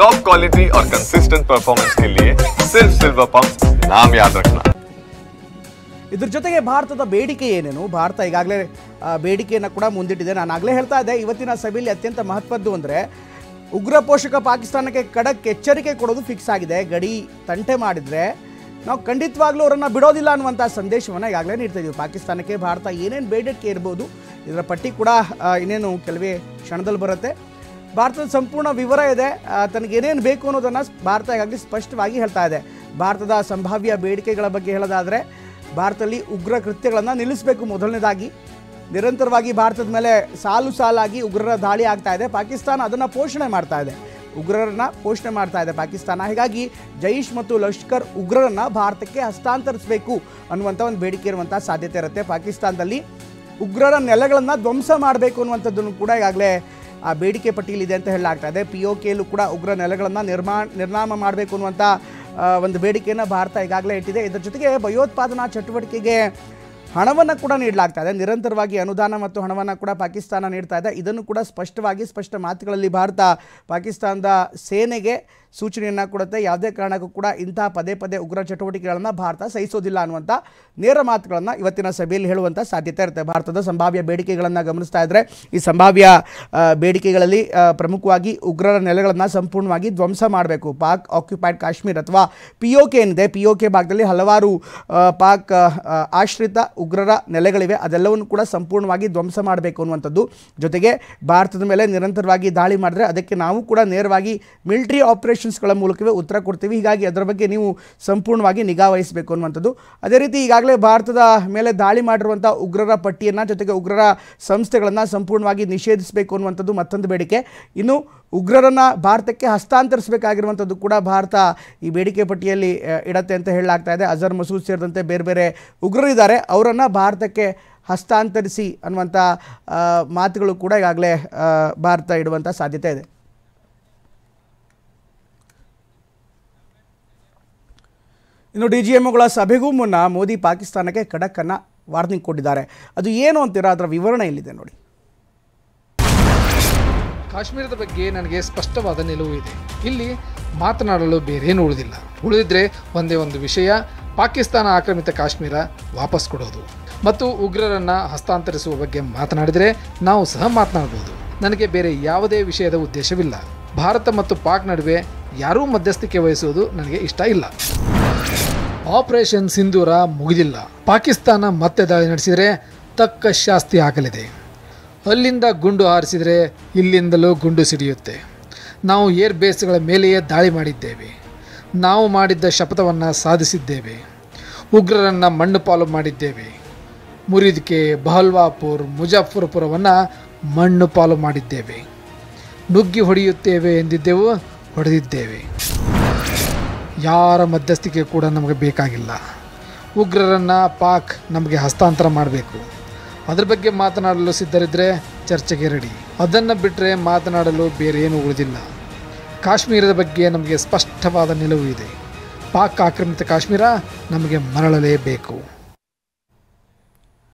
Top quality और consistent performance के लिए सिर्फ सिल्वर पंप नाम याद रखना। ಇದ್ರ ಜೊತೆಗೆ ಭಾರತದ ಬೇಡಿಕೆ ಏನೇನು, ಭಾರತ ಈಗಾಗಲೇ ಬೇಡಿಕೆಯನ್ನು ಕೂಡ ಮುಂದಿಟ್ಟಿದೆ. ನಾನು ಆಗಲೇ ಹೇಳ್ತಾ ಇದ್ದೆ, ಇವತ್ತಿನ ಸಭೆಯಲ್ಲಿ ಅತ್ಯಂತ ಮಹತ್ವದ್ದು ಅಂದರೆ ಉಗ್ರ ಪೋಷಕ ಪಾಕಿಸ್ತಾನಕ್ಕೆ ಖಡಕ್ ಎಚ್ಚರಿಕೆ ಕೊಡೋದು ಫಿಕ್ಸ್ ಆಗಿದೆ. ಗಡಿ ತಂಟೆ ಮಾಡಿದರೆ ನಾವು ಖಂಡಿತವಾಗ್ಲೂ ಅವರನ್ನು ಬಿಡೋದಿಲ್ಲ ಅನ್ನುವಂಥ ಸಂದೇಶವನ್ನು ಈಗಾಗಲೇ ನೀಡ್ತಾ ಇದ್ದೀವಿ. ಪಾಕಿಸ್ತಾನಕ್ಕೆ ಭಾರತ ಏನೇನು ಬೇಡಿಕೆ ಇರ್ಬೋದು ಇದರ ಪಟ್ಟಿ ಕೂಡ ಇನ್ನೇನು ಕೆಲವೇ ಕ್ಷಣದಲ್ಲಿ ಬರುತ್ತೆ. ಭಾರತದ ಸಂಪೂರ್ಣ ವಿವರ ಇದೆ. ತನಗೇನೇನು ಬೇಕು ಅನ್ನೋದನ್ನು ಭಾರತ ಈಗಾಗಲೇ ಸ್ಪಷ್ಟವಾಗಿ ಹೇಳ್ತಾ ಇದೆ. ಭಾರತದ ಸಂಭಾವ್ಯ ಬೇಡಿಕೆಗಳ ಬಗ್ಗೆ ಹೇಳೋದಾದರೆ ಭಾರತದಲ್ಲಿ ಉಗ್ರ ಕೃತ್ಯಗಳನ್ನು ನಿಲ್ಲಿಸಬೇಕು. ಮೊದಲನೇದಾಗಿ ನಿರಂತರವಾಗಿ ಭಾರತದ ಮೇಲೆ ಸಾಲಾಗಿ ಉಗ್ರರ ದಾಳಿ ಆಗ್ತಾ ಇದೆ. ಪಾಕಿಸ್ತಾನ ಅದನ್ನು ಪೋಷಣೆ ಮಾಡ್ತಾ ಇದೆ, ಉಗ್ರರನ್ನು ಪೋಷಣೆ ಮಾಡ್ತಾ ಇದೆ ಪಾಕಿಸ್ತಾನ. ಹೀಗಾಗಿ ಜೈಷ್ ಮತ್ತು ಲಷ್ಕರ್ ಉಗ್ರರನ್ನು ಭಾರತಕ್ಕೆ ಹಸ್ತಾಂತರಿಸಬೇಕು ಅನ್ನುವಂಥ ಒಂದು ಬೇಡಿಕೆ ಇರುವಂಥ ಸಾಧ್ಯತೆ ಇರುತ್ತೆ. ಪಾಕಿಸ್ತಾನದಲ್ಲಿ ಉಗ್ರರ ನೆಲೆಗಳನ್ನು ಧ್ವಂಸ ಮಾಡಬೇಕು ಅನ್ನುವಂಥದ್ದನ್ನು ಕೂಡ ಈಗಾಗಲೇ ಆ ಬೇಡಿಕೆ ಪಟ್ಟಿಯಲ್ಲಿದೆ ಅಂತ ಹೇಳಲಾಗ್ತಾ ಇದೆ. POKಯಲ್ಲೂ ಕೂಡ ಉಗ್ರ ನೆಲೆಗಳನ್ನು ನಿರ್ನಾಮ ಮಾಡಬೇಕು ಅನ್ನುವಂಥ ಒಂದು ಬೇಡಿಕೆಯನ್ನು ಭಾರತ ಈಗಾಗಲೇ ಇಟ್ಟಿದೆ. ಇದರ ಜೊತೆಗೆ ಭಯೋತ್ಪಾದನಾ ಚಟುವಟಿಕೆಗೆ ಹಣವನ್ನು ಕೂಡ ನೀಡಲಾಗ್ತಾ ಇದೆ. ನಿರಂತರವಾಗಿ ಅನುದಾನ ಮತ್ತು ಹಣವನ್ನು ಕೂಡ ಪಾಕಿಸ್ತಾನ ನೀಡ್ತಾ ಇದೆ. ಇದನ್ನು ಕೂಡ ಸ್ಪಷ್ಟ ಮಾತುಗಳಲ್ಲಿ ಭಾರತ ಪಾಕಿಸ್ತಾನದ ಸೇನೆಗೆ ಸೂಚನೆಯನ್ನು ಕೊಡುತ್ತೆ. ಯಾವುದೇ ಕಾರಣಕ್ಕೂ ಕೂಡ ಇಂತಹ ಪದೇ ಉಗ್ರ ಚಟುವಟಿಕೆಗಳನ್ನು ಭಾರತ ಸಹಿಸೋದಿಲ್ಲ ಅನ್ನುವಂಥ ನೇರ ಮಾತುಗಳನ್ನು ಇವತ್ತಿನ ಸಭೆಯಲ್ಲಿ ಹೇಳುವಂಥ ಸಾಧ್ಯತೆ ಇರುತ್ತೆ. ಭಾರತದ ಸಂಭಾವ್ಯ ಬೇಡಿಕೆಗಳನ್ನು ಗಮನಿಸ್ತಾ ಇದ್ದರೆ ಈ ಸಂಭಾವ್ಯ ಬೇಡಿಕೆಗಳಲ್ಲಿ ಪ್ರಮುಖವಾಗಿ ಉಗ್ರರ ನೆಲೆಗಳನ್ನು ಸಂಪೂರ್ಣವಾಗಿ ಧ್ವಂಸ ಮಾಡಬೇಕು. ಪಾಕ್ ಆಕ್ಯುಪೈಡ್ ಕಾಶ್ಮೀರ್ ಅಥವಾ POK ಏನಿದೆ, POK ಭಾಗದಲ್ಲಿ ಹಲವಾರು ಪಾಕ್ ಆಶ್ರಿತ ಉಗ್ರರ ನೆಲೆಗಳಿವೆ. ಅದೆಲ್ಲವನ್ನು ಕೂಡ ಸಂಪೂರ್ಣವಾಗಿ ಧ್ವಂಸ ಮಾಡಬೇಕು ಅನ್ನುವಂಥದ್ದು. ಜೊತೆಗೆ ಭಾರತದ ಮೇಲೆ ನಿರಂತರವಾಗಿ ದಾಳಿ ಮಾಡಿದ್ರೆ ಅದಕ್ಕೆ ನಾವು ಕೂಡ ನೇರವಾಗಿ ಮಿಲಿಟರಿ ಆಪರೇಷನ್ಸ್ಗಳ ಮೂಲಕವೇ ಉತ್ತರ ಕೊಡ್ತೀವಿ. ಹೀಗಾಗಿ ಅದರ ಬಗ್ಗೆ ನೀವು ಸಂಪೂರ್ಣವಾಗಿ ನಿಗಾ ವಹಿಸಬೇಕು ಅನ್ನುವಂಥದ್ದು. ಅದೇ ರೀತಿ ಈಗಾಗಲೇ ಭಾರತದ ಮೇಲೆ ದಾಳಿ ಮಾಡಿರುವಂಥ ಉಗ್ರರ ಪಟ್ಟಿಯನ್ನು ಜೊತೆಗೆ ಉಗ್ರರ ಸಂಸ್ಥೆಗಳನ್ನು ಸಂಪೂರ್ಣವಾಗಿ ನಿಷೇಧಿಸಬೇಕು ಅನ್ನುವಂಥದ್ದು ಮತ್ತೊಂದು ಬೇಡಿಕೆ. ಇನ್ನು ಉಗ್ರರನ್ನು ಭಾರತಕ್ಕೆ ಹಸ್ತಾಂತರಿಸಬೇಕಾಗಿರುವಂಥದ್ದು ಕೂಡ ಭಾರತ ಈ ಬೇಡಿಕೆ ಪಟ್ಟಿಯಲ್ಲಿ ಇಡತ್ತೆ ಅಂತ ಹೇಳಲಾಗ್ತಾ ಇದೆ. ಅಜರ್ ಮಸೂದ್ ಸೇರಿದಂತೆ ಬೇರೆ ಉಗ್ರರಿದ್ದಾರೆ, ಅವರನ್ನು ಭಾರತಕ್ಕೆ ಹಸ್ತಾಂತರಿಸಿ ಅನ್ನುವಂಥ ಮಾತುಗಳು ಕೂಡ ಈಗಾಗಲೇ ಭಾರತ ಇಡುವಂಥ ಸಾಧ್ಯತೆ ಇದೆ. ಇನ್ನು DGMOಗಳ ಸಭೆಗೂ ಮುನ್ನ ಮೋದಿ ಪಾಕಿಸ್ತಾನಕ್ಕೆ ಖಡಕ್ಕನ್ನು ವಾರ್ನಿಂಗ್ ಕೊಟ್ಟಿದ್ದಾರೆ. ಅದು ಏನು ಅಂತೀರಾ, ಅದರ ವಿವರಣೆ ಇಲ್ಲಿದೆ ನೋಡಿ. ಕಾಶ್ಮೀರದ ಬಗ್ಗೆ ನನಗೆ ಸ್ಪಷ್ಟವಾದ ನಿಲುವು ಇದೆ. ಇಲ್ಲಿ ಮಾತನಾಡಲು ಬೇರೇನು ಉಳಿದಿದ್ರೆ ಒಂದೇ ಒಂದು ವಿಷಯ, ಪಾಕಿಸ್ತಾನ ಆಕ್ರಮಿತ ಕಾಶ್ಮೀರ ವಾಪಸ್ ಕೊಡೋದು ಮತ್ತು ಉಗ್ರರನ್ನು ಹಸ್ತಾಂತರಿಸುವ ಬಗ್ಗೆ ಮಾತನಾಡಿದರೆ ನಾವು ಸಹ ಮಾತನಾಡಬಹುದು. ನನಗೆ ಬೇರೆ ಯಾವುದೇ ವಿಷಯದ ಉದ್ದೇಶವಿಲ್ಲ. ಭಾರತ ಮತ್ತು ಪಾಕ್ ನಡುವೆ ಯಾರೂ ಮಧ್ಯಸ್ಥಿಕೆ ವಹಿಸುವುದು ನನಗೆ ಇಷ್ಟ ಇಲ್ಲ. ಆಪರೇಷನ್ ಸಿಂಧೂರ ಮುಗಿದಿಲ್ಲ. ಪಾಕಿಸ್ತಾನ ಮತ್ತೆ ದಾಳಿ ನಡೆಸಿದರೆ ತಕ್ಕ ಶಾಸ್ತಿ ಆಗಲಿದೆ. ಅಲ್ಲಿಂದ ಗುಂಡು ಹಾರಿಸಿದರೆ ಇಲ್ಲಿಂದಲೂ ಗುಂಡು ಸಿಡಿಯುತ್ತೆ. ನಾವು ಏರ್ ಬೇಸ್ಗಳ ಮೇಲೆಯೇ ದಾಳಿ ಮಾಡಿದ್ದೇವೆ. ನಾವು ಮಾಡಿದ್ದ ಶಪಥವನ್ನು ಸಾಧಿಸಿದ್ದೇವೆ. ಉಗ್ರರನ್ನು ಮಣ್ಣು ಪಾಲು ಮಾಡಿದ್ದೇವೆ. ಮುರಿದ್ಕೆ, ಬಹಲ್ವಾಪುರ್, ಮುಜಫರ್ಪುರವನ್ನು ಮಣ್ಣು ಪಾಲು ಮಾಡಿದ್ದೇವೆ. ನುಗ್ಗಿ ಹೊಡೆಯುತ್ತೇವೆ ಎಂದಿದ್ದೆವು, ಹೊಡೆದಿದ್ದೇವೆ. ಯಾರ ಮಧ್ಯಸ್ಥಿಕೆ ಕೂಡ ನಮಗೆ ಬೇಕಾಗಿಲ್ಲ. ಉಗ್ರರನ್ನು ಪಾಕ್ ನಮಗೆ ಹಸ್ತಾಂತರ ಮಾಡಬೇಕು. ಅದ್ರ ಬಗ್ಗೆ ಮಾತನಾಡಲು ಸಿದ್ಧರಿದ್ದರೆ ಚರ್ಚೆಗೆ ರೆಡಿ. ಅದನ್ನು ಬಿಟ್ಟರೆ ಮಾತನಾಡಲು ಬೇರೆ ಏನೂ ಉಳಿದಿಲ್ಲ. ಕಾಶ್ಮೀರದ ಬಗ್ಗೆ ನಮಗೆ ಸ್ಪಷ್ಟವಾದ ನಿಲುವು ಇದೆ. ಪಾಕ್ ಆಕ್ರಮಿತ ಕಾಶ್ಮೀರ ನಮಗೆ ಮರಳಲೇಬೇಕು.